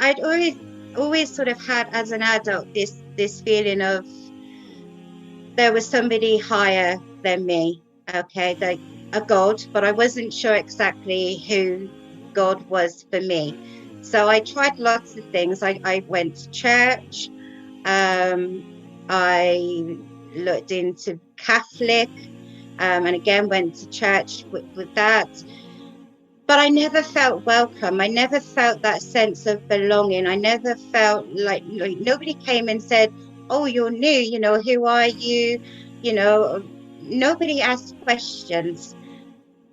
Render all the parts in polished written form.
I'd always sort of had, as an adult, this feeling of there was somebody higher than me, okay, like a God, but I wasn't sure exactly who God was for me. So I tried lots of things. I went to church. I looked into Catholic, and again went to church with that. But I never felt welcome. I never felt that sense of belonging. I never felt like nobody came and said, "Oh, you're new, you know, who are you?" You know, nobody asked questions.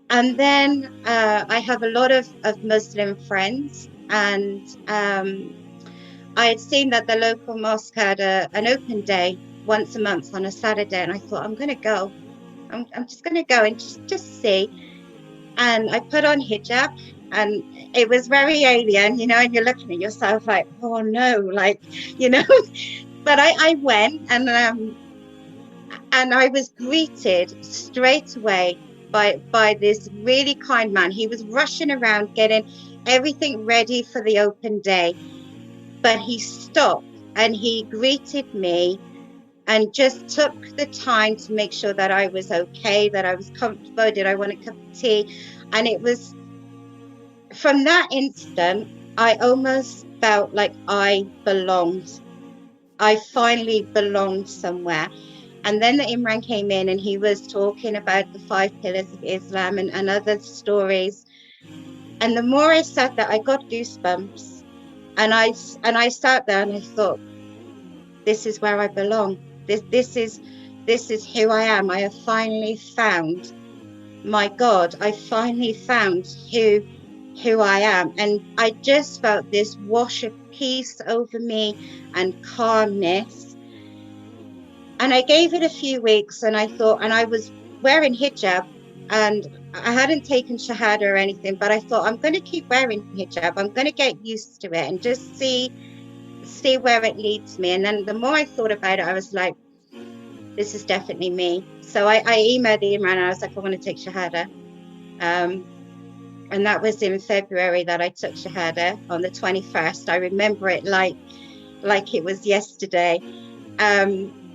And then I have a lot of Muslim friends, and I had seen that the local mosque had an open day once a month on a Saturday, and I thought, I'm going to go. I'm just going to go and just see. And I put on hijab, and it was very alien, you know, and you're looking at yourself like, oh no, like, you know. But I went, and I was greeted straight away by this really kind man. He was rushing around getting everything ready for the open day, but he stopped and he greeted me and just took the time to make sure that I was okay, that I was comfortable. Did I want a cup of tea? And it was from that instant, I almost felt like I belonged. I finally belonged somewhere. And then the Imran came in, and he was talking about the 5 pillars of Islam and other stories. And the more I sat there, I got goosebumps. And I sat there and I thought, this is where I belong. This is who I am. I have finally found my God. I finally found who I am. And I just felt this wash of peace over me and calmness. And I gave it a few weeks, and I thought, and I was wearing hijab, and I hadn't taken shahada or anything, but I thought, I'm going to keep wearing hijab. I'm going to get used to it and just see where it leads me. And then the more I thought about it, I was like, this is definitely me. So I emailed the Imran, and I was like, I want to take shahada. And that was in February that I took shahada on the 21st. I remember it like it was yesterday.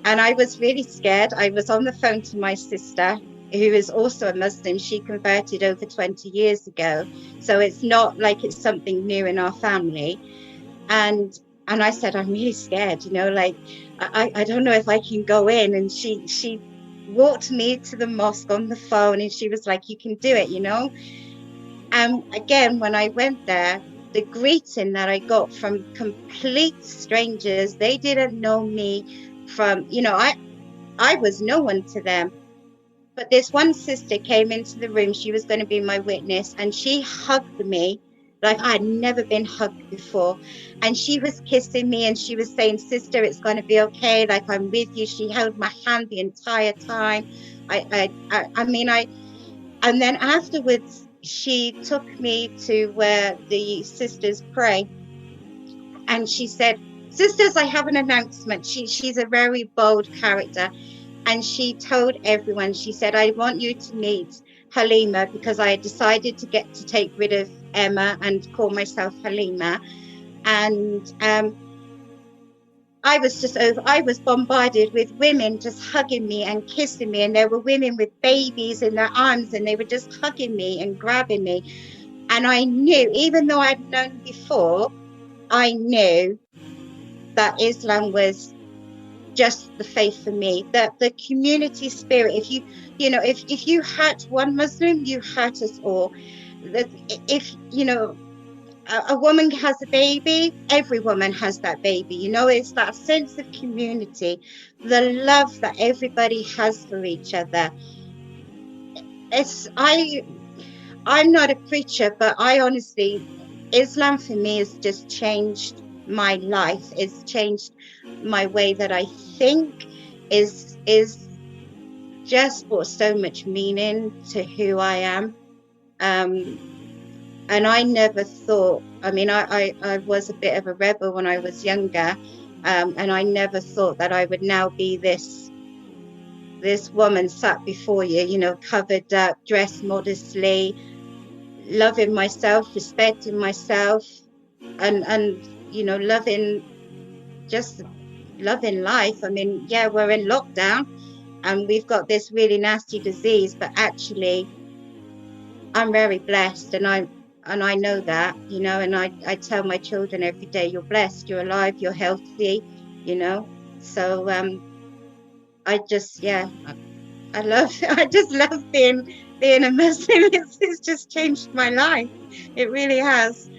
And I was really scared. I was on the phone to my sister, who is also a Muslim. She converted over 20 years ago. So it's not like it's something new in our family. And I said, I'm really scared, you know, like, I don't know if I can go in. And she walked me to the mosque on the phone, and she was like, you can do it, you know. And again, when I went there, the greeting that I got from complete strangers, they didn't know me from, you know, I was no one to them. But this one sister came into the room. She was going to be my witness, and she hugged me like I had never been hugged before. And she was kissing me, and she was saying, sister, it's going to be okay. Like, I'm with you. She held my hand the entire time. And then afterwards, she took me to where the sisters pray. And she said, sisters, I have an announcement. She's a very bold character. And she told everyone, she said, I want you to meet Halima, because I had decided to take rid of Emma and call myself Halima. And I was bombarded with women just hugging me and kissing me. And there were women with babies in their arms, and they were just hugging me and grabbing me. And I knew, even though I'd known before, I knew that Islam was just the faith for me, that the community spirit. If you hurt one Muslim, you hurt us all. That if, you know, a woman has a baby, every woman has that baby, you know. It's that sense of community, the love that everybody has for each other. I'm not a preacher, but I honestly, Islam for me has just changed my life. It's changed my way that I think, is just brought so much meaning to who I am. And I never thought, I mean, I was a bit of a rebel when I was younger, and I never thought that I would now be this woman sat before you, you know, covered up, dressed modestly, loving myself, respecting myself, and you know, just loving life. I mean, yeah, we're in lockdown and we've got this really nasty disease, but actually I'm very blessed, and I know that, you know, and I tell my children every day, you're blessed, you're alive, you're healthy, you know. So I just, yeah, I love I just love being a Muslim. It's just changed my life. It really has.